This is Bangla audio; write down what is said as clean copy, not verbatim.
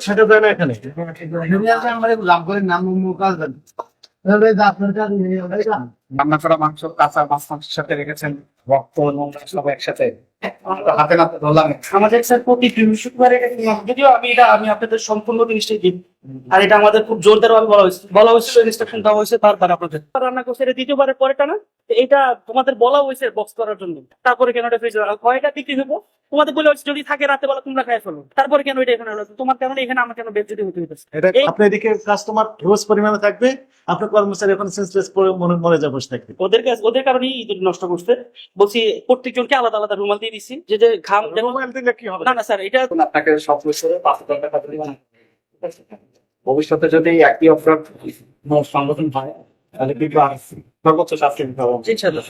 সেটা দেয় না এখানে। রান্না করা মাংস কাঁচা মাছ মাংসের সাথে রেখেছেন, রক্ত নোংরা সব একসাথে হাতে নাতে ধরলাম। আমাদের স্যার প্রতি বৃহস্পতিবার যদিও আমি আপনাদের সম্পূর্ণ জিনিসটাই দিই, আর এটা আমাদের খুব জোরদার ভাবে বলা হয়েছিল ইনস্ট্রাকশন দেওয়া হয়েছে বারবার আপনাদের রান্না করছে। এটা দ্বিতীয়বারের পরেটা না, এটা তোমাদের বলা হয়েছে বক্স করার জন্য, তারপরে কেন এটা ফ্রিজে কয়টা বিক্রি হবো তোমাদের বলে হচ্ছে যদি থাকে রাতে বেলা তোমরা খাই ফেলো, তারপরে কেন এটা এখানে হলো তোমার কেন এখানে আমার কেন বেদ যদি হতে হইতেছে। এটা আপনার এদিকে কাস্টমার হিউজ পরিমাণে থাকবে, আপনার কর্মচারী এখন সেন্সলেস পড়ে মরে যাবে বসে থাকবে। ওদের কারণেই ঈদ নষ্ট করছে। বলছি প্রত্যেকজনকে আলাদা আলাদা রুমাল দিয়ে দিচ্ছি, যে ঘাম মোবাইল দিলে কি হবে? না না স্যার এটা আপনাকে সব বছরে 5,000 টাকা দিবেন। ভবিষ্যতে যদি একই অপরাধ সংগঠন হয় তাহলে কিন্তু সর্বোচ্চ শাস্তি দিতে হবে। ইনশাআল্লাহ।